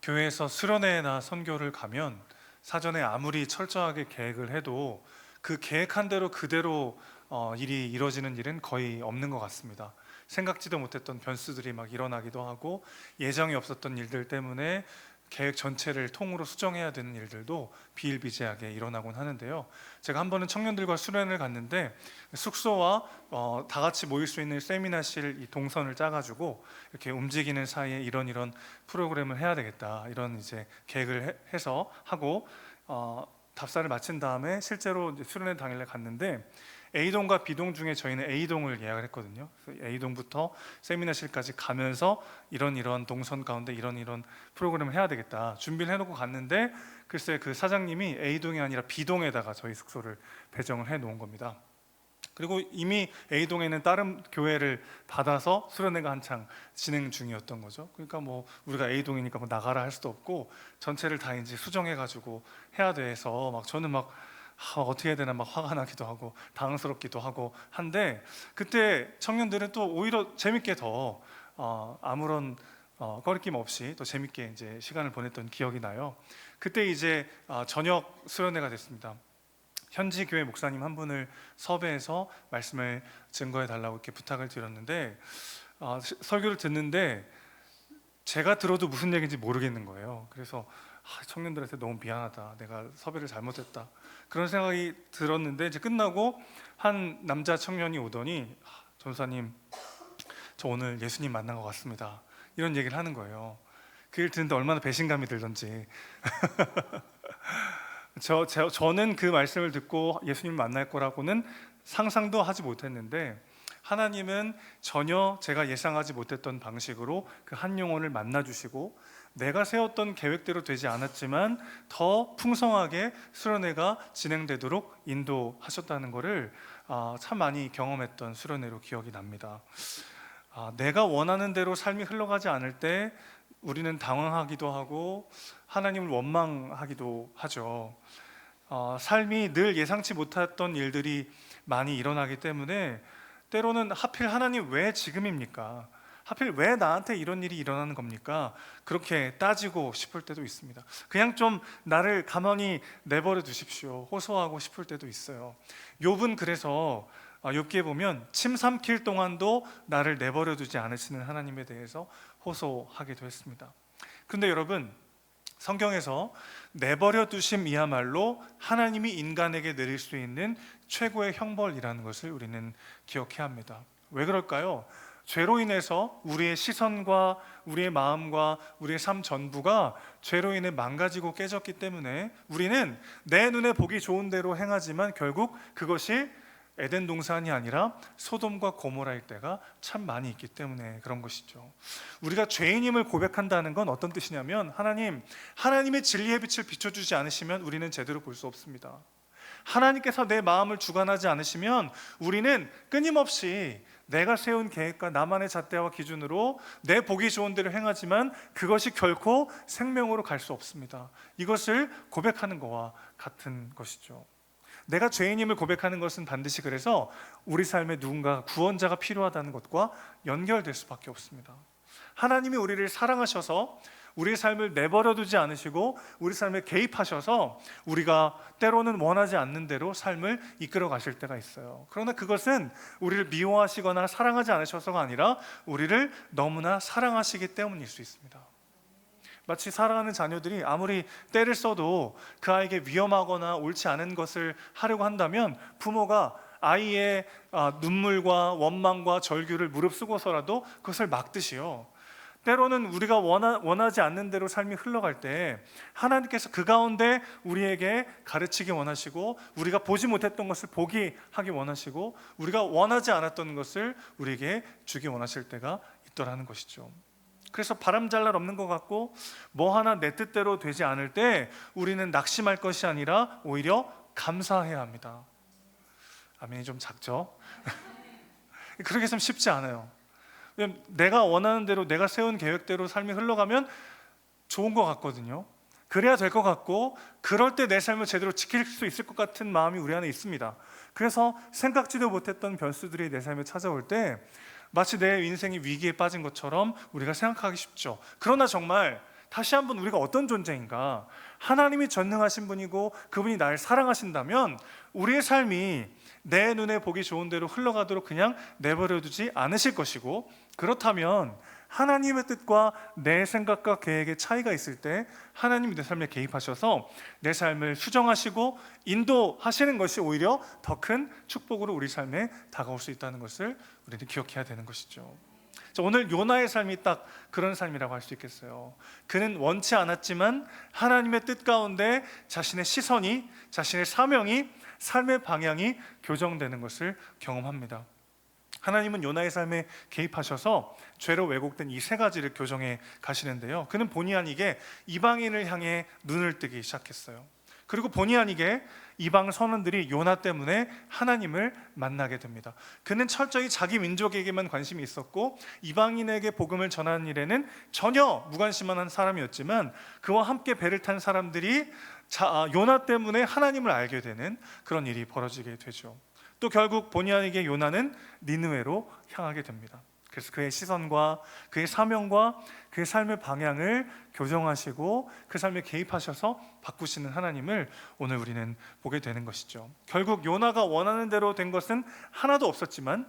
교회에서 수련회나 선교를 가면 사전에 아무리 철저하게 계획을 해도 그 계획한 대로 그대로 일이 이루어지는 일은 거의 없는 것 같습니다. 생각지도 못했던 변수들이 막 일어나기도 하고, 예정이 없었던 일들 때문에 계획 전체를 통으로 수정해야 되는 일들도 비일비재하게 일어나곤 하는데요. 제가 한 번은 청년들과 수련을 갔는데, 숙소와 다 같이 모일 수 있는 세미나실 이 동선을 짜가지고 이렇게 움직이는 사이에 이런 프로그램을 해야 되겠다, 이런 이제 계획을 해서 하고 답사를 마친 다음에 실제로 이제 수련회 당일에 갔는데, A동과 B동 중에 저희는 A동을 예약을 했거든요. 그래서 A동부터 세미나실까지 가면서 이런 동선 가운데 이런 프로그램을 해야 되겠다 준비를 해놓고 갔는데, 글쎄 그 사장님이 A동이 아니라 B동에다가 저희 숙소를 배정을 해 놓은 겁니다. 그리고 이미 A동에는 다른 교회를 받아서 수련회가 한창 진행 중이었던 거죠. 그러니까 뭐 우리가 A동이니까 뭐 나가라 할 수도 없고, 전체를 다 이제 수정해가지고 해야 돼서 막 저는 막 어떻게 해야 되나 막 화가 나기도 하고 당황스럽기도 하고 한데, 그때 청년들은 또 오히려 재밌게 더 아무런 꺼리낌 없이 또 재밌게 이제 시간을 보냈던 기억이 나요. 그때 이제 저녁 수련회가 됐습니다. 현지 교회 목사님 한 분을 섭외해서 말씀을 증거해 달라고 이렇게 부탁을 드렸는데, 설교를 듣는데 제가 들어도 무슨 얘기인지 모르겠는 거예요. 그래서 청년들한테 너무 미안하다, 내가 섭외를 잘못했다, 그런 생각이 들었는데, 이제 끝나고 한 남자 청년이 오더니 전사님, 저 오늘 예수님 만난 것 같습니다, 이런 얘기를 하는 거예요. 그 일 듣는데 얼마나 배신감이 들던지. 저는 그 말씀을 듣고 예수님 만날 거라고는 상상도 하지 못했는데, 하나님은 전혀 제가 예상하지 못했던 방식으로 그 한 영혼을 만나 주시고, 내가 세웠던 계획대로 되지 않았지만 더 풍성하게 수련회가 진행되도록 인도하셨다는 것을 참 많이 경험했던 수련회로 기억이 납니다. 내가 원하는 대로 삶이 흘러가지 않을 때 우리는 당황하기도 하고 하나님을 원망하기도 하죠. 삶이 늘 예상치 못했던 일들이 많이 일어나기 때문에 때로는 하필 하나님 왜 지금입니까? 하필 왜 나한테 이런 일이 일어나는 겁니까? 그렇게 따지고 싶을 때도 있습니다. 그냥 좀 나를 가만히 내버려 두십시오, 호소하고 싶을 때도 있어요. 욥은 그래서 욥기에 보면 침 삼킬 동안도 나를 내버려 두지 않으시는 하나님에 대해서 호소하기도 했습니다. 그런데 여러분, 성경에서 내버려 두심이야말로 하나님이 인간에게 내릴 수 있는 최고의 형벌이라는 것을 우리는 기억해야 합니다. 왜 그럴까요? 죄로 인해서 우리의 시선과 우리의 마음과 우리의 삶 전부가 죄로 인해 망가지고 깨졌기 때문에 우리는 내 눈에 보기 좋은 대로 행하지만 결국 그것이 에덴 동산이 아니라 소돔과 고모라일 때가 참 많이 있기 때문에 그런 것이죠. 우리가 죄인임을 고백한다는 건 어떤 뜻이냐면, 하나님의 진리의 빛을 비춰주지 않으시면 우리는 제대로 볼 수 없습니다. 하나님께서 내 마음을 주관하지 않으시면 우리는 끊임없이 내가 세운 계획과 나만의 잣대와 기준으로 내 보기 좋은 대로 행하지만 그것이 결코 생명으로 갈 수 없습니다. 이것을 고백하는 것과 같은 것이죠. 내가 죄인임을 고백하는 것은 반드시 그래서 우리 삶에 누군가 구원자가 필요하다는 것과 연결될 수밖에 없습니다. 하나님이 우리를 사랑하셔서 우리의 삶을 내버려 두지 않으시고 우리 삶에 개입하셔서 우리가 때로는 원하지 않는 대로 삶을 이끌어 가실 때가 있어요. 그러나 그것은 우리를 미워하시거나 사랑하지 않으셔서가 아니라 우리를 너무나 사랑하시기 때문일 수 있습니다. 마치 사랑하는 자녀들이 아무리 때를 써도 그 아이에게 위험하거나 옳지 않은 것을 하려고 한다면 부모가 아이의 눈물과 원망과 절규를 무릅쓰고서라도 그것을 막듯이요, 때로는 우리가 원하지 않는 대로 삶이 흘러갈 때 하나님께서 그 가운데 우리에게 가르치기 원하시고, 우리가 보지 못했던 것을 보게 하기 원하시고, 우리가 원하지 않았던 것을 우리에게 주기 원하실 때가 있더라는 것이죠. 그래서 바람잘 날 없는 것 같고 뭐 하나 내 뜻대로 되지 않을 때 우리는 낙심할 것이 아니라 오히려 감사해야 합니다. 아멘이 좀 작죠? 그렇게 했으면 쉽지 않아요. 내가 원하는 대로, 내가 세운 계획대로 삶이 흘러가면 좋은 것 같거든요. 그래야 될 것 같고, 그럴 때 내 삶을 제대로 지킬 수 있을 것 같은 마음이 우리 안에 있습니다. 그래서 생각지도 못했던 변수들이 내 삶에 찾아올 때 마치 내 인생이 위기에 빠진 것처럼 우리가 생각하기 쉽죠. 그러나 정말 다시 한번 우리가 어떤 존재인가, 하나님이 전능하신 분이고 그분이 나를 사랑하신다면 우리의 삶이 내 눈에 보기 좋은 대로 흘러가도록 그냥 내버려 두지 않으실 것이고, 그렇다면 하나님의 뜻과 내 생각과 계획의 차이가 있을 때 하나님이 내 삶에 개입하셔서 내 삶을 수정하시고 인도하시는 것이 오히려 더 큰 축복으로 우리 삶에 다가올 수 있다는 것을 우리는 기억해야 되는 것이죠. 오늘 요나의 삶이 딱 그런 삶이라고 할 수 있겠어요. 그는 원치 않았지만 하나님의 뜻 가운데 자신의 시선이, 자신의 사명이, 삶의 방향이 교정되는 것을 경험합니다. 하나님은 요나의 삶에 개입하셔서 죄로 왜곡된 이 세 가지를 교정해 가시는데요, 그는 본의 아니게 이방인을 향해 눈을 뜨기 시작했어요. 그리고 본의 아니게 이방 선원들이 요나 때문에 하나님을 만나게 됩니다. 그는 철저히 자기 민족에게만 관심이 있었고 이방인에게 복음을 전하는 일에는 전혀 무관심한 사람이었지만, 그와 함께 배를 탄 사람들이 요나 때문에 하나님을 알게 되는 그런 일이 벌어지게 되죠. 또 결국 본의 아니게 요나는 니느웨로 향하게 됩니다. 그래서 그의 시선과 그의 사명과 그의 삶의 방향을 교정하시고 그 삶에 개입하셔서 바꾸시는 하나님을 오늘 우리는 보게 되는 것이죠. 결국 요나가 원하는 대로 된 것은 하나도 없었지만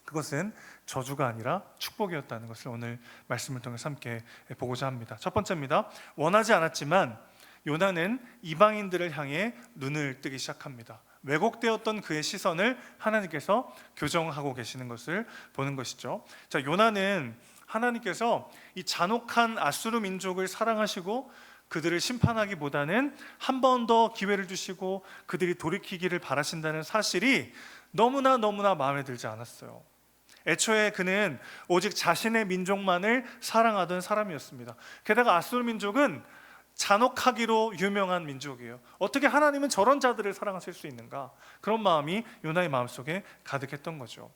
그것은 저주가 아니라 축복이었다는 것을 오늘 말씀을 통해서 함께 보고자 합니다. 첫 번째입니다. 원하지 않았지만 요나는 이방인들을 향해 눈을 뜨기 시작합니다. 왜곡되었던 그의 시선을 하나님께서 교정하고 계시는 것을 보는 것이죠. 자, 요나는 하나님께서 이 잔혹한 아수르 민족을 사랑하시고 그들을 심판하기보다는 한 번 더 기회를 주시고 그들이 돌이키기를 바라신다는 사실이 너무나 마음에 들지 않았어요. 애초에 그는 오직 자신의 민족만을 사랑하던 사람이었습니다. 게다가 아수르 민족은 잔혹하기로 유명한 민족이에요. 어떻게 하나님은 저런 자들을 사랑하실 수 있는가? 그런 마음이 요나의 마음속에 가득했던 거죠.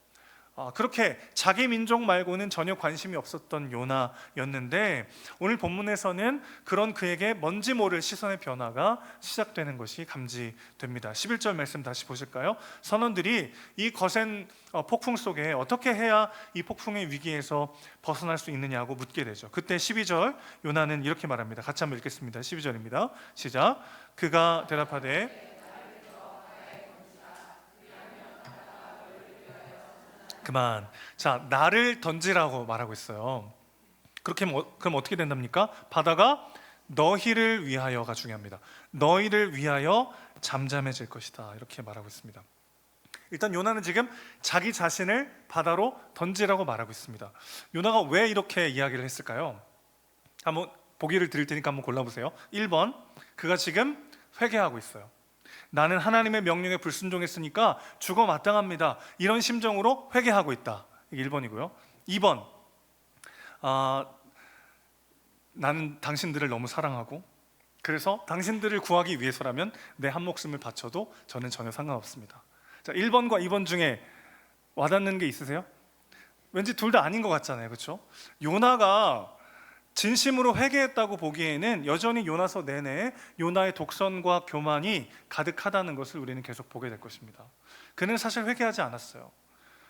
그렇게 자기 민족 말고는 전혀 관심이 없었던 요나였는데 오늘 본문에서는 그런 그에게 뭔지 모를 시선의 변화가 시작되는 것이 감지됩니다. 11절 말씀 다시 보실까요? 선원들이 이 거센 폭풍 속에 어떻게 해야 이 폭풍의 위기에서 벗어날 수 있느냐고 묻게 되죠. 그때 12절 요나는 이렇게 말합니다. 같이 한번 읽겠습니다. 12절입니다. 시작. 그가 대답하되 그만. 자, 나를 던지라고 말하고 있어요. 그렇게 그럼 어떻게 된답니까? 바다가 너희를 위하여가 중요합니다. 너희를 위하여 잠잠해질 것이다. 이렇게 말하고 있습니다. 일단 요나는 지금 자기 자신을 바다로 던지라고 말하고 있습니다. 요나가 왜 이렇게 이야기를 했을까요? 한번 보기를 드릴 테니까 한번 골라보세요. 1번, 그가 지금 회개하고 있어요. 나는 하나님의 명령에 불순종했으니까 죽어 마땅합니다. 이런 심정으로 회개하고 있다. 이게 1번이고요. 2번, 나는 당신들을 너무 사랑하고 그래서 당신들을 구하기 위해서라면 내 한 목숨을 바쳐도 저는 전혀 상관없습니다. 자, 1번과 2번 중에 와닿는 게 있으세요? 왠지 둘 다 아닌 것 같잖아요, 그렇죠? 요나가 진심으로 회개했다고 보기에는 여전히 요나서 내내 요나의 독선과 교만이 가득하다는 것을 우리는 계속 보게 될 것입니다. 그는 사실 회개하지 않았어요.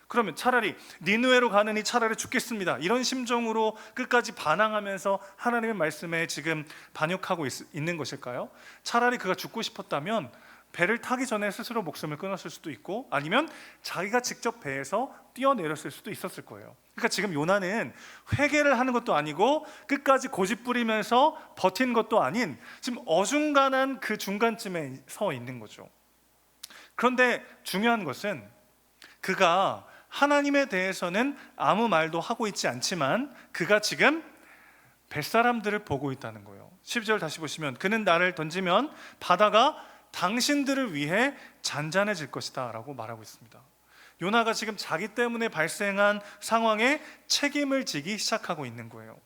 그러면 차라리 니느웨로 가느니 차라리 죽겠습니다, 이런 심정으로 끝까지 반항하면서 하나님의 말씀에 지금 반역하고 있는 것일까요? 차라리 그가 죽고 싶었다면 배를 타기 전에 스스로 목숨을 끊었을 수도 있고 아니면 자기가 직접 배에서 뛰어내렸을 수도 있었을 거예요. 그러니까 지금 요나는 회개를 하는 것도 아니고 끝까지 고집부리면서 버틴 것도 아닌 지금 어중간한 그 중간쯤에 서 있는 거죠. 그런데 중요한 것은 그가 하나님에 대해서는 아무 말도 하고 있지 않지만 그가 지금 뱃사람들을 보고 있다는 거예요. 12절 다시 보시면 그는 나를 던지면 바다가 당신들을 위해 잔잔해질 것이다 라고 말하고 있습니다. 요나가 지금 자기 때문에 발생한 상황에 책임을 지기 시작하고 있는 거예요.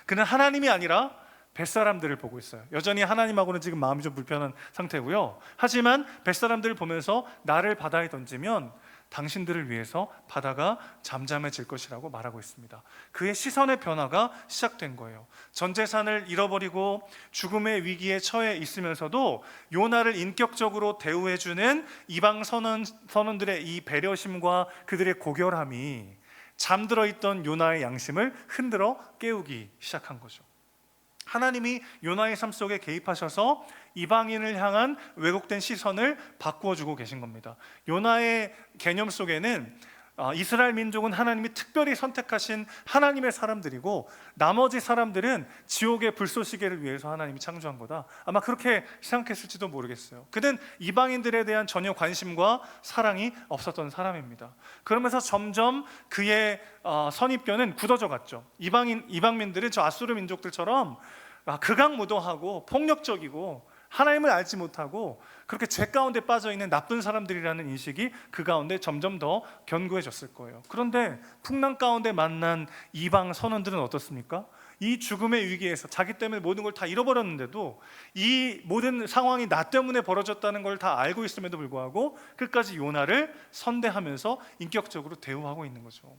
그는 하나님이 아니라 뱃사람들을 보고 있어요. 여전히 하나님하고는 지금 마음이 좀 불편한 상태고요. 하지만 뱃사람들을 보면서 나를 바다에 던지면 당신들을 위해서 바다가 잠잠해질 것이라고 말하고 있습니다. 그의 시선의 변화가 시작된 거예요. 전 재산을 잃어버리고 죽음의 위기에 처해 있으면서도 요나를 인격적으로 대우해주는 이방 선원들의 이 배려심과 그들의 고결함이 잠들어 있던 요나의 양심을 흔들어 깨우기 시작한 거죠. 하나님이 요나의 삶 속에 개입하셔서 이방인을 향한 왜곡된 시선을 바꾸어 주고 계신 겁니다. 요나의 개념 속에는 이스라엘 민족은 하나님이 특별히 선택하신 하나님의 사람들이고 나머지 사람들은 지옥의 불쏘시개를 위해서 하나님이 창조한 거다. 아마 그렇게 생각했을지도 모르겠어요. 그는 이방인들에 대한 전혀 관심과 사랑이 없었던 사람입니다. 그러면서 점점 그의 선입견은 굳어져 갔죠. 이방민들은 저 아수르 민족들처럼 극악무도하고 폭력적이고 하나님을 알지 못하고 그렇게 죄 가운데 빠져 있는 나쁜 사람들이라는 인식이 그 가운데 점점 더 견고해졌을 거예요. 그런데 풍랑 가운데 만난 이방 선원들은 어떻습니까? 이 죽음의 위기에서 자기 때문에 모든 걸 다 잃어버렸는데도 이 모든 상황이 나 때문에 벌어졌다는 걸 다 알고 있음에도 불구하고 끝까지 요나를 선대하면서 인격적으로 대우하고 있는 거죠.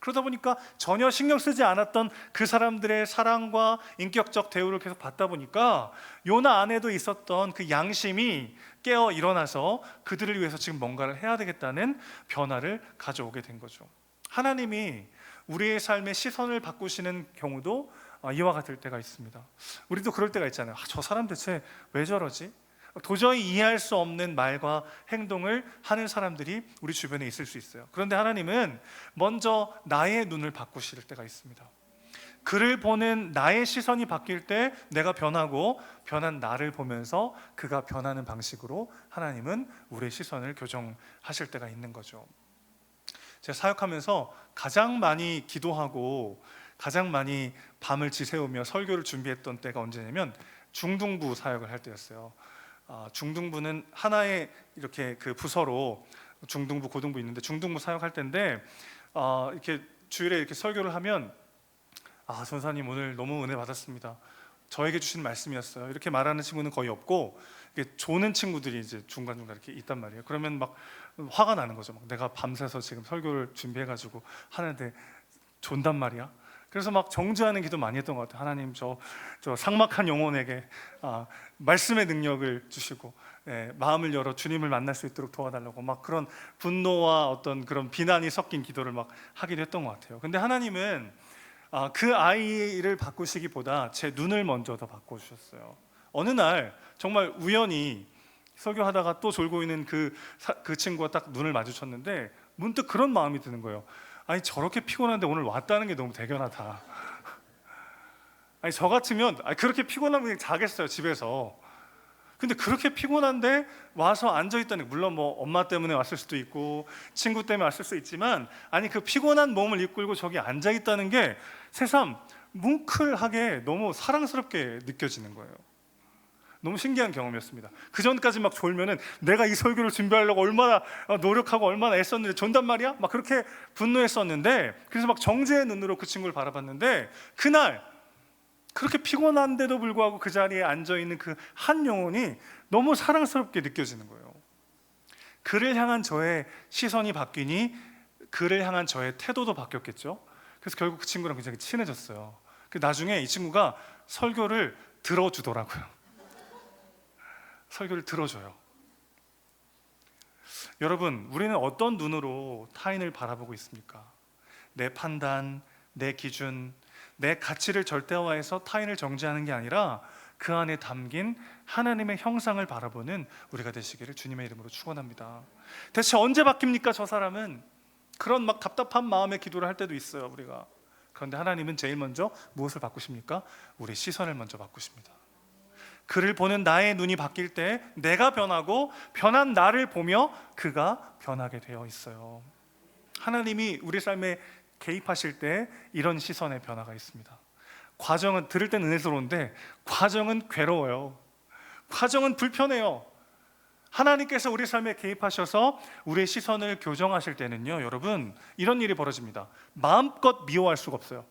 그러다 보니까 전혀 신경 쓰지 않았던 그 사람들의 사랑과 인격적 대우를 계속 받다 보니까 요나 안에도 있었던 그 양심이 깨어 일어나서 그들을 위해서 지금 뭔가를 해야 되겠다는 변화를 가져오게 된 거죠. 하나님이 우리의 삶의 시선을 바꾸시는 경우도 이와 같을 때가 있습니다. 우리도 그럴 때가 있잖아요. 저 사람 대체 왜 저러지? 도저히 이해할 수 없는 말과 행동을 하는 사람들이 우리 주변에 있을 수 있어요. 그런데 하나님은 먼저 나의 눈을 바꾸실 때가 있습니다. 그를 보는 나의 시선이 바뀔 때 내가 변하고 변한 나를 보면서 그가 변하는 방식으로 하나님은 우리의 시선을 교정하실 때가 있는 거죠. 제가 사역하면서 가장 많이 기도하고 가장 많이 밤을 지새우며 설교를 준비했던 때가 언제냐면 중등부 사역을 할 때였어요. 중등부는 하나의 이렇게 그 부서로 중등부, 고등부 있는데 중등부 사역할 때인데 이렇게 주일에 이렇게 설교를 하면 전사님 오늘 너무 은혜 받았습니다. 저에게 주신 말씀이었어요. 이렇게 말하는 친구는 거의 없고 조는 친구들이 이제 중간중간 이렇게 있단 말이에요. 그러면 막 화가 나는 거죠. 막 내가 밤새서 지금 설교를 준비해가지고 하는데 존단 말이야. 그래서 막 정죄하는 기도 많이 했던 것 같아요. 하나님 저 삭막한 영혼에게 말씀의 능력을 주시고 마음을 열어 주님을 만날 수 있도록 도와달라고 막 그런 분노와 어떤 그런 비난이 섞인 기도를 막 하기도 했던 것 같아요. 근데 하나님은 그 아이를 바꾸시기보다 제 눈을 먼저 더 바꿔주셨어요. 어느 날 정말 우연히 설교하다가 또 졸고 있는 그 친구가 딱 눈을 마주쳤는데 문득 그런 마음이 드는 거예요. 아니 저렇게 피곤한데 오늘 왔다는 게 너무 대견하다. 아니 저 같으면 그렇게 피곤하면 그냥 자겠어요 집에서. 근데 그렇게 피곤한데 와서 앉아있다는 게 물론 뭐 엄마 때문에 왔을 수도 있고 친구 때문에 왔을 수도 있지만 아니 그 피곤한 몸을 이끌고 저기 앉아있다는 게 새삼 뭉클하게 너무 사랑스럽게 느껴지는 거예요. 너무 신기한 경험이었습니다. 그 전까지 막 졸면은 내가 이 설교를 준비하려고 얼마나 노력하고 얼마나 애썼는데 존단 말이야? 막 그렇게 분노했었는데 그래서 막 정죄의 눈으로 그 친구를 바라봤는데 그날 그렇게 피곤한데도 불구하고 그 자리에 앉아있는 그 한 영혼이 너무 사랑스럽게 느껴지는 거예요. 그를 향한 저의 시선이 바뀌니 그를 향한 저의 태도도 바뀌었겠죠. 그래서 결국 그 친구랑 굉장히 친해졌어요. 나중에 이 친구가 설교를 들어주더라고요. 설교를 들어줘요. 여러분, 우리는 어떤 눈으로 타인을 바라보고 있습니까? 내 판단, 내 기준, 내 가치를 절대화해서 타인을 정죄하는 게 아니라 그 안에 담긴 하나님의 형상을 바라보는 우리가 되시기를 주님의 이름으로 축원합니다. 대체 언제 바뀝니까? 저 사람은 그런 막 답답한 마음의 기도를 할 때도 있어요, 우리가. 그런데 하나님은 제일 먼저 무엇을 바꾸십니까? 우리 시선을 먼저 바꾸십니다. 그를 보는 나의 눈이 바뀔 때 내가 변하고 변한 나를 보며 그가 변하게 되어 있어요. 하나님이 우리 삶에 개입하실 때 이런 시선의 변화가 있습니다. 과정은 들을 땐 은혜스러운데 과정은 괴로워요. 과정은 불편해요. 하나님께서 우리 삶에 개입하셔서 우리의 시선을 교정하실 때는요, 여러분 이런 일이 벌어집니다. 마음껏 미워할 수가 없어요.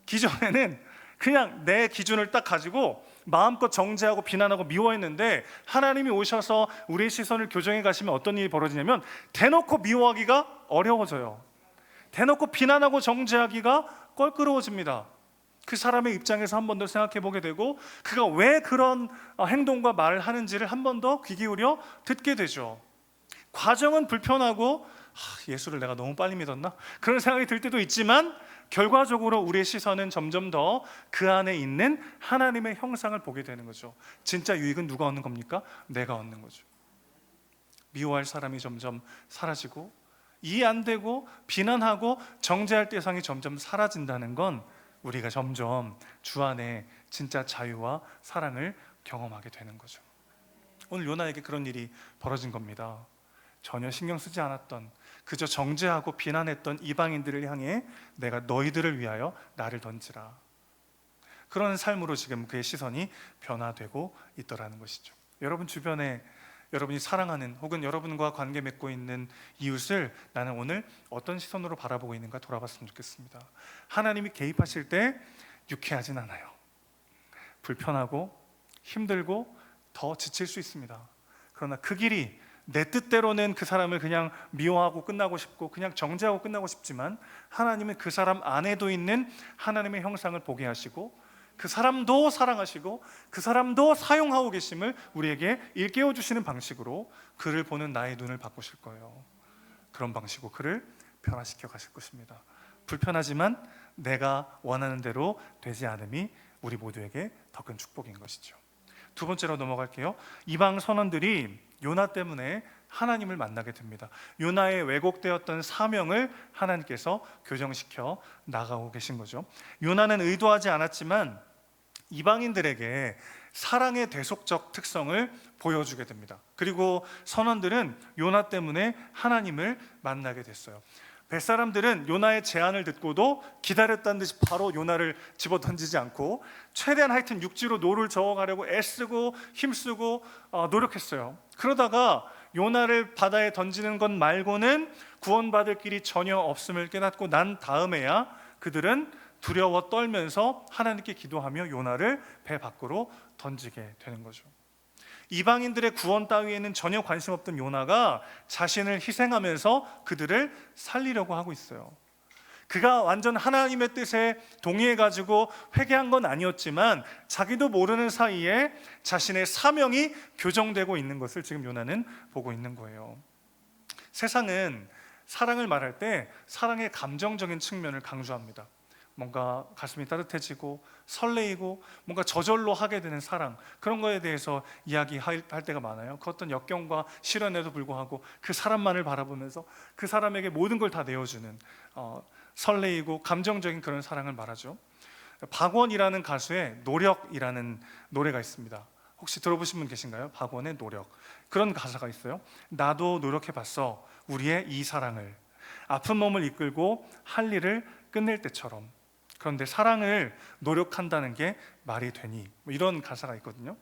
기존에는 그냥 내 기준을 딱 가지고 마음껏 정죄하고 비난하고 미워했는데 하나님이 오셔서 우리의 시선을 교정해 가시면 어떤 일이 벌어지냐면 대놓고 미워하기가 어려워져요. 대놓고 비난하고 정죄하기가 껄끄러워집니다. 그 사람의 입장에서 한 번 더 생각해 보게 되고 그가 왜 그런 행동과 말을 하는지를 한 번 더 귀 기울여 듣게 되죠. 과정은 불편하고 예수를 내가 너무 빨리 믿었나? 그런 생각이 들 때도 있지만 결과적으로 우리의 시선은 점점 더 그 안에 있는 하나님의 형상을 보게 되는 거죠. 진짜 유익은 누가 얻는 겁니까? 내가 얻는 거죠. 미워할 사람이 점점 사라지고, 이해 안 되고 비난하고 정죄할 대상이 점점 사라진다는 건 우리가 점점 주 안에 진짜 자유와 사랑을 경험하게 되는 거죠. 오늘 요나에게 그런 일이 벌어진 겁니다. 전혀 신경 쓰지 않았던, 그저 정죄하고 비난했던 이방인들을 향해 내가 너희들을 위하여 나를 던지라, 그런 삶으로 지금 그의 시선이 변화되고 있더라는 것이죠. 여러분 주변에 여러분이 사랑하는 혹은 여러분과 관계 맺고 있는 이웃을 나는 오늘 어떤 시선으로 바라보고 있는가 돌아봤으면 좋겠습니다. 하나님이 개입하실 때 유쾌하진 않아요. 불편하고 힘들고 더 지칠 수 있습니다. 그러나 그 길이 내 뜻대로는 그 사람을 그냥 미워하고 끝나고 싶고 그냥 정죄하고 끝나고 싶지만, 하나님은 그 사람 안에도 있는 하나님의 형상을 보게 하시고 그 사람도 사랑하시고 그 사람도 사용하고 계심을 우리에게 일깨워 주시는 방식으로 그를 보는 나의 눈을 바꾸실 거예요. 그런 방식으로 그를 변화시켜 가실 것입니다. 불편하지만 내가 원하는 대로 되지 않음이 우리 모두에게 더 큰 축복인 것이죠. 두 번째로 넘어갈게요. 이방 선원들이 요나 때문에 하나님을 만나게 됩니다. 요나의 왜곡되었던 사명을 하나님께서 교정시켜 나가고 계신 거죠. 요나는 의도하지 않았지만 이방인들에게 사랑의 대속적 특성을 보여주게 됩니다. 그리고 선원들은 요나 때문에 하나님을 만나게 됐어요. 벳사람들은 요나의 제안을 듣고도 기다렸다는 듯이 바로 요나를 집어던지지 않고 최대한 하여튼 육지로 노를 저어가려고 애쓰고 힘쓰고 노력했어요. 그러다가 요나를 바다에 던지는 것 말고는 구원받을 길이 전혀 없음을 깨닫고 난 다음에야 그들은 두려워 떨면서 하나님께 기도하며 요나를 배 밖으로 던지게 되는 거죠. 이방인들의 구원 따위에는 전혀 관심 없던 요나가 자신을 희생하면서 그들을 살리려고 하고 있어요. 그가 완전 하나님의 뜻에 동의해가지고 회개한 건 아니었지만 자기도 모르는 사이에 자신의 사명이 교정되고 있는 것을 지금 요나는 보고 있는 거예요. 세상은 사랑을 말할 때 사랑의 감정적인 측면을 강조합니다. 뭔가 가슴이 따뜻해지고 설레이고 뭔가 저절로 하게 되는 사랑, 그런 거에 대해서 이야기할 때가 많아요. 그 어떤 역경과 시련에도 불구하고 그 사람만을 바라보면서 그 사람에게 모든 걸 다 내어주는 설레이고 감정적인 그런 사랑을 말하죠. 박원이라는 가수의 노력이라는 노래가 있습니다. 혹시 들어보신 분 계신가요? 박원의 노력. 그런 가사가 있어요. 나도 노력해봤어, 우리의 이 사랑을 아픈 몸을 이끌고 할 일을 끝낼 때처럼. 그런데 사랑을 노력한다는 게 말이 되니, 이런 가사가 있거든요.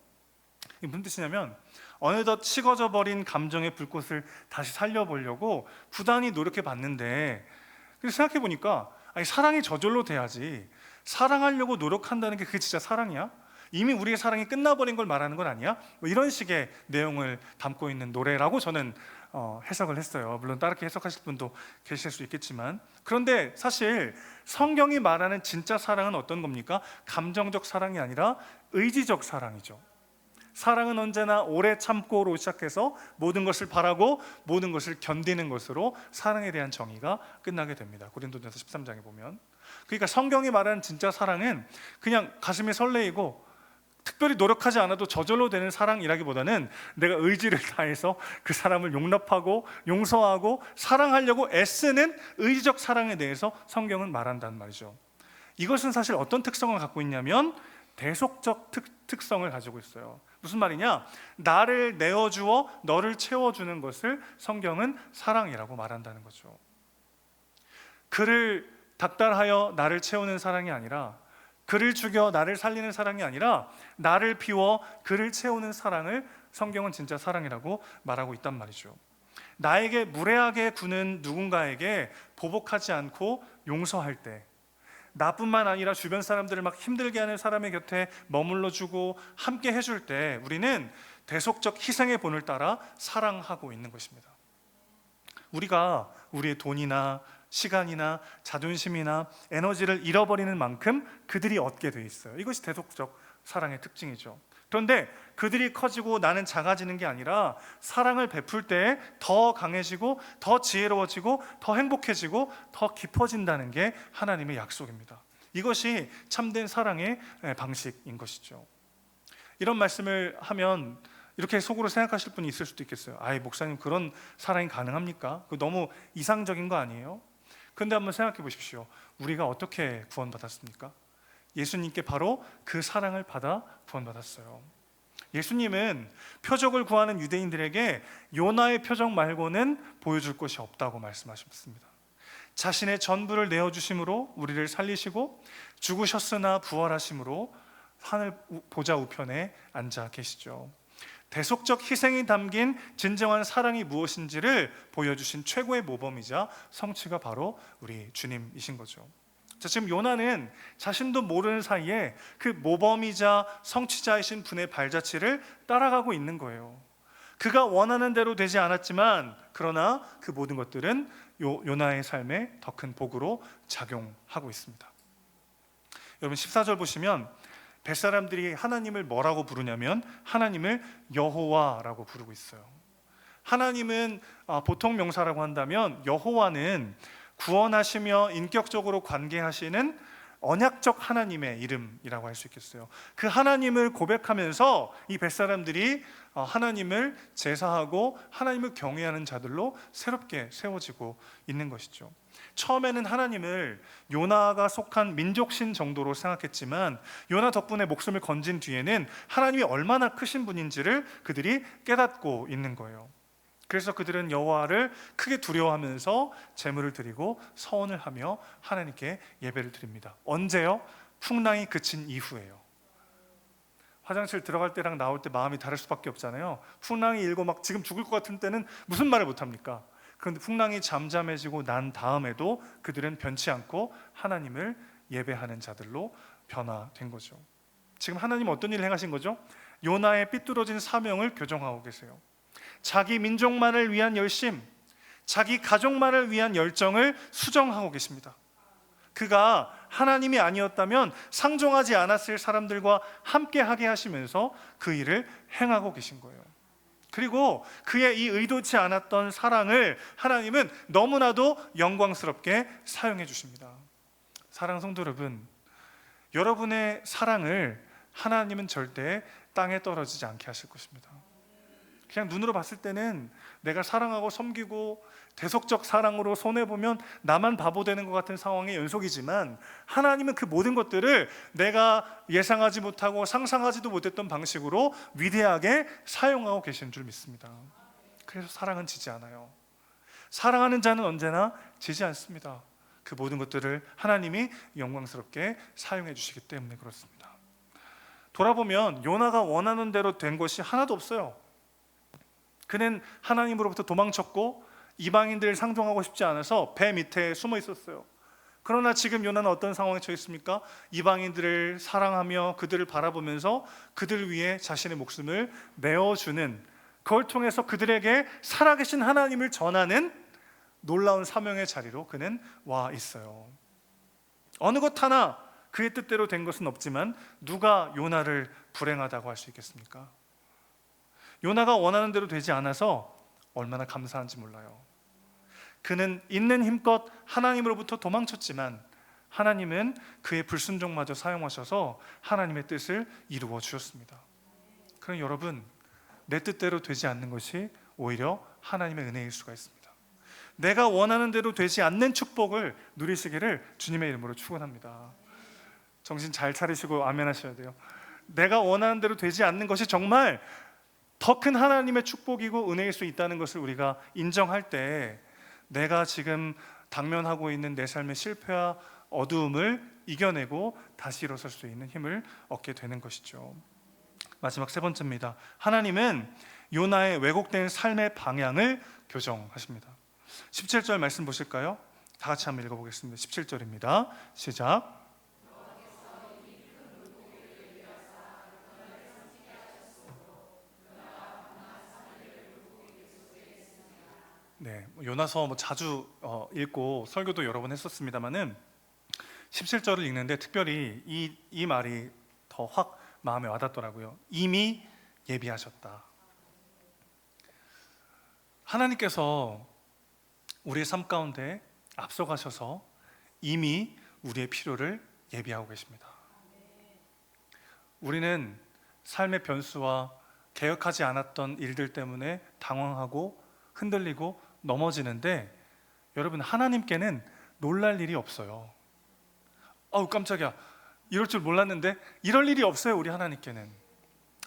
이게 무슨 뜻이냐면 어느덧 식어져 버린 감정의 불꽃을 다시 살려보려고 부단히 노력해 봤는데, 생각해 보니까 사랑이 저절로 돼야지, 사랑하려고 노력한다는 게 그게 진짜 사랑이야? 이미 우리의 사랑이 끝나버린 걸 말하는 건 아니야? 이런 식의 내용을 담고 있는 노래라고 저는 해석을 했어요. 물론 다르게 해석하실 분도 계실 수 있겠지만, 그런데 사실 성경이 말하는 진짜 사랑은 어떤 겁니까? 감정적 사랑이 아니라 의지적 사랑이죠. 사랑은 언제나 오래 참고로 시작해서 모든 것을 바라고 모든 것을 견디는 것으로 사랑에 대한 정의가 끝나게 됩니다. 고린도전서 13장에 보면. 그러니까 성경이 말하는 진짜 사랑은 그냥 가슴이 설레이고 특별히 노력하지 않아도 저절로 되는 사랑이라기보다는 내가 의지를 다해서 그 사람을 용납하고 용서하고 사랑하려고 애쓰는 의지적 사랑에 대해서 성경은 말한다는 말이죠. 이것은 사실 어떤 특성을 갖고 있냐면 대속적 특성을 가지고 있어요. 무슨 말이냐? 나를 내어주어 너를 채워주는 것을 성경은 사랑이라고 말한다는 거죠. 그를 닥달하여 나를 채우는 사랑이 아니라, 그를 죽여 나를 살리는 사랑이 아니라 나를 비워 그를 채우는 사랑을 성경은 진짜 사랑이라고 말하고 있단 말이죠. 나에게 무례하게 구는 누군가에게 보복하지 않고 용서할 때, 나뿐만 아니라 주변 사람들을 막 힘들게 하는 사람의 곁에 머물러 주고 함께 해줄 때 우리는 대속적 희생의 본을 따라 사랑하고 있는 것입니다. 우리가 우리의 돈이나 시간이나 자존심이나 에너지를 잃어버리는 만큼 그들이 얻게 돼 있어요. 이것이 대속적 사랑의 특징이죠. 그런데 그들이 커지고 나는 작아지는 게 아니라 사랑을 베풀 때 더 강해지고 더 지혜로워지고 더 행복해지고 더 깊어진다는 게 하나님의 약속입니다. 이것이 참된 사랑의 방식인 것이죠. 이런 말씀을 하면 이렇게 속으로 생각하실 분이 있을 수도 있겠어요. 아이, 목사님, 그런 사랑이 가능합니까? 그거 너무 이상적인 거 아니에요? 그런데 한번 생각해 보십시오. 우리가 어떻게 구원받았습니까? 예수님께 바로 그 사랑을 받아 구원받았어요. 예수님은 표적을 구하는 유대인들에게 요나의 표적 말고는 보여줄 것이 없다고 말씀하셨습니다. 자신의 전부를 내어주심으로 우리를 살리시고 죽으셨으나 부활하심으로 하늘 보좌 우편에 앉아 계시죠. 대속적 희생이 담긴 진정한 사랑이 무엇인지를 보여주신 최고의 모범이자 성취가 바로 우리 주님이신 거죠. 자, 지금 요나는 자신도 모르는 사이에 그 모범이자 성취자이신 분의 발자취를 따라가고 있는 거예요. 그가 원하는 대로 되지 않았지만 그러나 그 모든 것들은 요나의 삶에 더 큰 복으로 작용하고 있습니다. 여러분 14절 보시면 벳사람들이 하나님을 뭐라고 부르냐면 하나님을 여호와라고 부르고 있어요. 하나님은 보통 명사라고 한다면 여호와는 구원하시며 인격적으로 관계하시는 언약적 하나님의 이름이라고 할 수 있겠어요. 그 하나님을 고백하면서 이 벳사람들이 하나님을 제사하고 하나님을 경외하는 자들로 새롭게 세워지고 있는 것이죠. 처음에는 하나님을 요나가 속한 민족신 정도로 생각했지만 요나 덕분에 목숨을 건진 뒤에는 하나님이 얼마나 크신 분인지를 그들이 깨닫고 있는 거예요. 그래서 그들은 여호와를 크게 두려워하면서 제물을 드리고 서원을 하며 하나님께 예배를 드립니다. 언제요? 풍랑이 그친 이후예요. 화장실 들어갈 때랑 나올 때 마음이 다를 수밖에 없잖아요. 풍랑이 일고 막 지금 죽을 것 같은 때는 무슨 말을 못합니까? 그런데 풍랑이 잠잠해지고 난 다음에도 그들은 변치 않고 하나님을 예배하는 자들로 변화된 거죠. 지금 하나님 어떤 일을 행하신 거죠? 요나의 삐뚤어진 사명을 교정하고 계세요. 자기 민족만을 위한 열심, 자기 가족만을 위한 열정을 수정하고 계십니다. 그가 하나님이 아니었다면 상종하지 않았을 사람들과 함께하게 하시면서 그 일을 행하고 계신 거예요. 그리고 그의 이 의도치 않았던 사랑을 하나님은 너무나도 영광스럽게 사용해 주십니다. 사랑하는 성도 여러분, 여러분의 사랑을 하나님은 절대 땅에 떨어지지 않게 하실 것입니다. 그냥 눈으로 봤을 때는 내가 사랑하고 섬기고 대속적 사랑으로 손해보면 나만 바보 되는 것 같은 상황의 연속이지만 하나님은 그 모든 것들을 내가 예상하지 못하고 상상하지도 못했던 방식으로 위대하게 사용하고 계신 줄 믿습니다. 그래서 사랑은 지지 않아요. 사랑하는 자는 언제나 지지 않습니다. 그 모든 것들을 하나님이 영광스럽게 사용해 주시기 때문에 그렇습니다. 돌아보면 요나가 원하는 대로 된 것이 하나도 없어요. 그는 하나님으로부터 도망쳤고 이방인들을 상종하고 싶지 않아서 배 밑에 숨어 있었어요. 그러나 지금 요나는 어떤 상황에 처해 있습니까? 이방인들을 사랑하며 그들을 바라보면서 그들 위해 자신의 목숨을 내어주는, 그걸 통해서 그들에게 살아계신 하나님을 전하는 놀라운 사명의 자리로 그는 와 있어요. 어느 것 하나 그의 뜻대로 된 것은 없지만 누가 요나를 불행하다고 할 수 있겠습니까? 요나가 원하는 대로 되지 않아서 얼마나 감사한지 몰라요. 그는 있는 힘껏 하나님으로부터 도망쳤지만 하나님은 그의 불순종마저 사용하셔서 하나님의 뜻을 이루어 주셨습니다. 그럼 여러분, 내 뜻대로 되지 않는 것이 오히려 하나님의 은혜일 수가 있습니다. 내가 원하는 대로 되지 않는 축복을 누리시기를 주님의 이름으로 축원합니다. 정신 잘 차리시고 아멘 하셔야 돼요. 내가 원하는 대로 되지 않는 것이 정말 더 큰 하나님의 축복이고 은혜일 수 있다는 것을 우리가 인정할 때 내가 지금 당면하고 있는 내 삶의 실패와 어두움을 이겨내고 다시 일어설 수 있는 힘을 얻게 되는 것이죠. 마지막 세 번째입니다. 하나님은 요나의 왜곡된 삶의 방향을 교정하십니다. 17절 말씀 보실까요? 다 같이 한번 읽어보겠습니다. 17절입니다. 시작. 네, 네, 요나서 자주 읽고 설교도 여러 번 했었습니다만은 17절을 읽는데 특별히 이 말이 더 확 마음에 와닿더라고요. 이미 예비하셨다. 하나님께서 우리의 삶 가운데 앞서가셔서 이미 우리의 필요를 예비하고 계십니다. 우리는 삶의 변수와 계획하지 않았던 일들 때문에 당황하고 흔들리고 넘어지는데, 여러분, 하나님께는 놀랄 일이 없어요. 아우 깜짝이야, 이럴 줄 몰랐는데, 이럴 일이 없어요. 우리 하나님께는.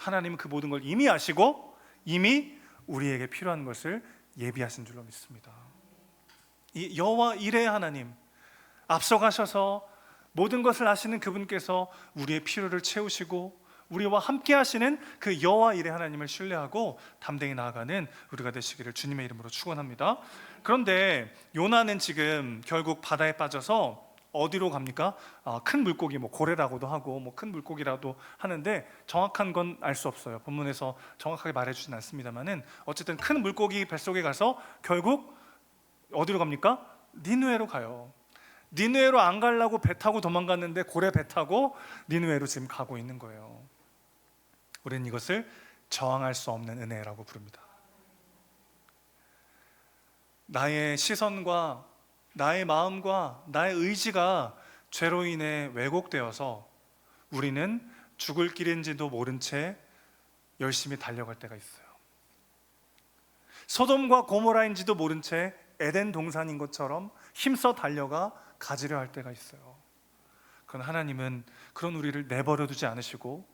하나님은 그 모든 걸 이미 아시고 이미 우리에게 필요한 것을 예비하신 줄로 믿습니다. 이 여호와 이레의 하나님, 앞서가셔서 모든 것을 아시는 그분께서 우리의 필요를 채우시고 우리와 함께 하시는 그 여호와 이레 하나님을 신뢰하고 담대히 나아가는 우리가 되시기를 주님의 이름으로 축원합니다. 그런데 요나는 지금 결국 바다에 빠져서 어디로 갑니까? 큰 물고기, 고래라고도 하고 큰 물고기라도 하는데 정확한 건 알 수 없어요. 본문에서 정확하게 말해주진 않습니다만은 어쨌든 큰 물고기 뱃속에 가서 결국 어디로 갑니까? 니느웨로 가요. 니느웨로 안 가려고 배 타고 도망갔는데 고래 배 타고 니느웨로 지금 가고 있는 거예요. 우리는 이것을 저항할 수 없는 은혜라고 부릅니다. 나의 시선과 나의 마음과 나의 의지가 죄로 인해 왜곡되어서 우리는 죽을 길인지도 모른 채 열심히 달려갈 때가 있어요. 소돔과 고모라인지도 모른 채 에덴 동산인 것처럼 힘써 달려가 가지려 할 때가 있어요. 그러나 하나님은 그런 우리를 내버려 두지 않으시고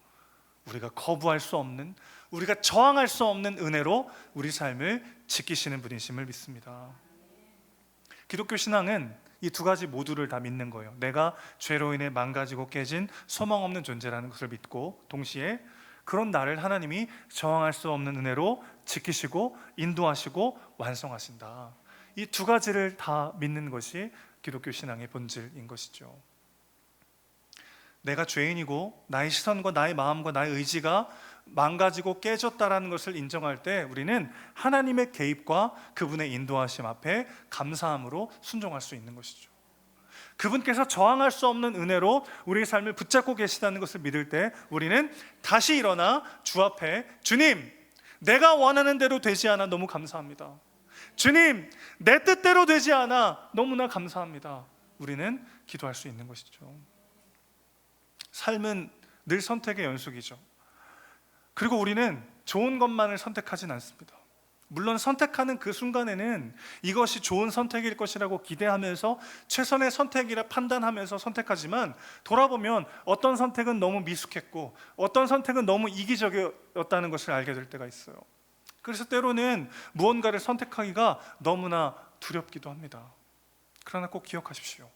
우리가 거부할 수 없는, 우리가 저항할 수 없는 은혜로 우리 삶을 지키시는 분이심을 믿습니다. 기독교 신앙은 이 두 가지 모두를 다 믿는 거예요. 내가 죄로 인해 망가지고 깨진 소망 없는 존재라는 것을 믿고, 동시에 그런 나를 하나님이 저항할 수 없는 은혜로 지키시고 인도하시고 완성하신다. 이 두 가지를 다 믿는 것이 기독교 신앙의 본질인 것이죠. 내가 죄인이고 나의 시선과 나의 마음과 나의 의지가 망가지고 깨졌다라는 것을 인정할 때 우리는 하나님의 개입과 그분의 인도하심 앞에 감사함으로 순종할 수 있는 것이죠. 그분께서 저항할 수 없는 은혜로 우리의 삶을 붙잡고 계시다는 것을 믿을 때 우리는 다시 일어나 주 앞에, 주님, 내가 원하는 대로 되지 않아 너무 감사합니다. 주님, 내 뜻대로 되지 않아 너무나 감사합니다. 우리는 기도할 수 있는 것이죠. 삶은 늘 선택의 연속이죠. 그리고 우리는 좋은 것만을 선택하진 않습니다. 물론 선택하는 그 순간에는 이것이 좋은 선택일 것이라고 기대하면서 최선의 선택이라 판단하면서 선택하지만, 돌아보면 어떤 선택은 너무 미숙했고 어떤 선택은 너무 이기적이었다는 것을 알게 될 때가 있어요. 그래서 때로는 무언가를 선택하기가 너무나 두렵기도 합니다. 그러나 꼭 기억하십시오.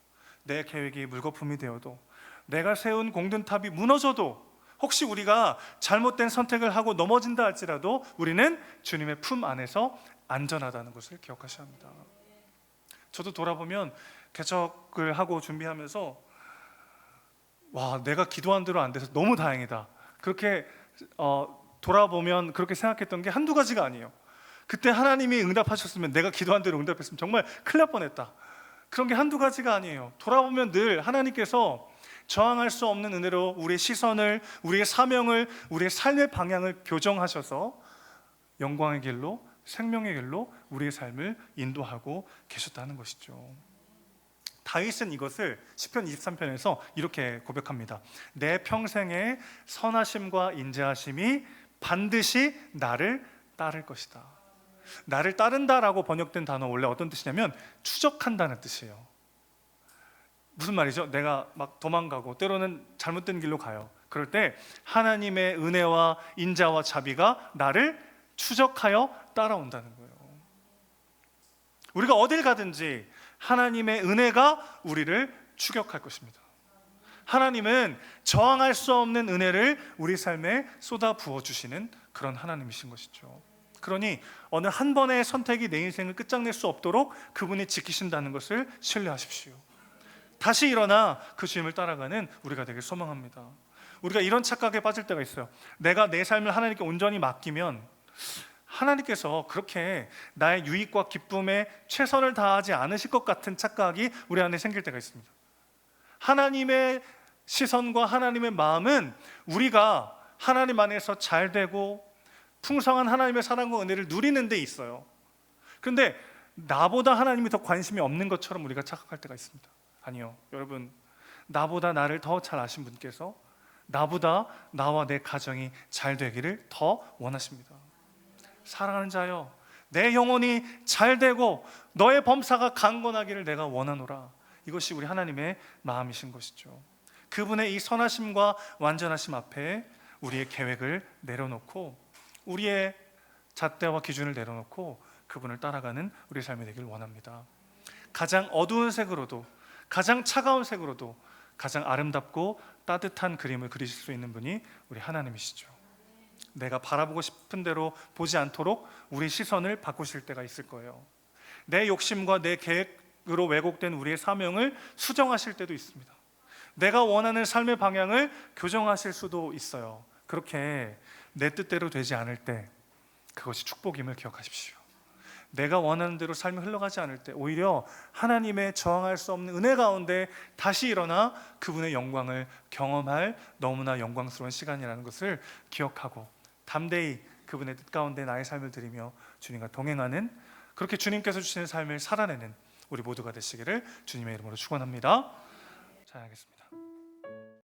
내 계획이 물거품이 되어도, 내가 세운 공든탑이 무너져도, 혹시 우리가 잘못된 선택을 하고 넘어진다 할지라도 우리는 주님의 품 안에서 안전하다는 것을 기억하셔야 합니다. 저도 돌아보면 개척을 하고 준비하면서 내가 기도한 대로 안 돼서 너무 다행이다, 그렇게 돌아보면 그렇게 생각했던 게 한두 가지가 아니에요. 그때 하나님이 응답하셨으면, 내가 기도한 대로 응답했으면 정말 큰일 날 뻔했다, 그런 게 한두 가지가 아니에요. 돌아보면 늘 하나님께서 저항할 수 없는 은혜로 우리의 시선을, 우리의 사명을, 우리의 삶의 방향을 교정하셔서 영광의 길로, 생명의 길로 우리의 삶을 인도하고 계셨다는 것이죠. 다윗은 이것을 시편 23편에서 이렇게 고백합니다. 내 평생의 선하심과 인자하심이 반드시 나를 따를 것이다. 나를 따른다라고 번역된 단어 원래 어떤 뜻이냐면 추적한다는 뜻이에요. 무슨 말이죠? 내가 막 도망가고 때로는 잘못된 길로 가요. 그럴 때 하나님의 은혜와 인자와 자비가 나를 추적하여 따라온다는 거예요. 우리가 어딜 가든지 하나님의 은혜가 우리를 추격할 것입니다. 하나님은 저항할 수 없는 은혜를 우리 삶에 쏟아 부어주시는 그런 하나님이신 것이죠. 그러니 어느 한 번의 선택이 내 인생을 끝장낼 수 없도록 그분이 지키신다는 것을 신뢰하십시오. 다시 일어나 그 주님을 따라가는 우리가 되길 소망합니다. 우리가 이런 착각에 빠질 때가 있어요. 내가 내 삶을 하나님께 온전히 맡기면 하나님께서 그렇게 나의 유익과 기쁨에 최선을 다하지 않으실 것 같은 착각이 우리 안에 생길 때가 있습니다. 하나님의 시선과 하나님의 마음은 우리가 하나님 안에서 잘 되고 풍성한 하나님의 사랑과 은혜를 누리는 데 있어요. 그런데 나보다 하나님이 더 관심이 없는 것처럼 우리가 착각할 때가 있습니다. 아니요, 여러분, 나보다 나를 더 잘 아신 분께서 나보다 나와 내 가정이 잘 되기를 더 원하십니다. 사랑하는 자여, 내 영혼이 잘 되고 너의 범사가 강건하기를 내가 원하노라. 이것이 우리 하나님의 마음이신 것이죠. 그분의 이 선하심과 완전하심 앞에 우리의 계획을 내려놓고 우리의 잣대와 기준을 내려놓고 그분을 따라가는 우리의 삶이 되길 원합니다. 가장 어두운 색으로도, 가장 차가운 색으로도 가장 아름답고 따뜻한 그림을 그리실 수 있는 분이 우리 하나님이시죠. 내가 바라보고 싶은 대로 보지 않도록 우리 시선을 바꾸실 때가 있을 거예요. 내 욕심과 내 계획으로 왜곡된 우리의 사명을 수정하실 때도 있습니다. 내가 원하는 삶의 방향을 교정하실 수도 있어요. 그렇게 내 뜻대로 되지 않을 때 그것이 축복임을 기억하십시오. 내가 원하는 대로 삶이 흘러가지 않을 때 오히려 하나님의 저항할 수 없는 은혜 가운데 다시 일어나 그분의 영광을 경험할 너무나 영광스러운 시간이라는 것을 기억하고 담대히 그분의 뜻 가운데 나의 삶을 드리며 주님과 동행하는, 그렇게 주님께서 주시는 삶을 살아내는 우리 모두가 되시기를 주님의 이름으로 축원합니다. 자, 하겠습니다.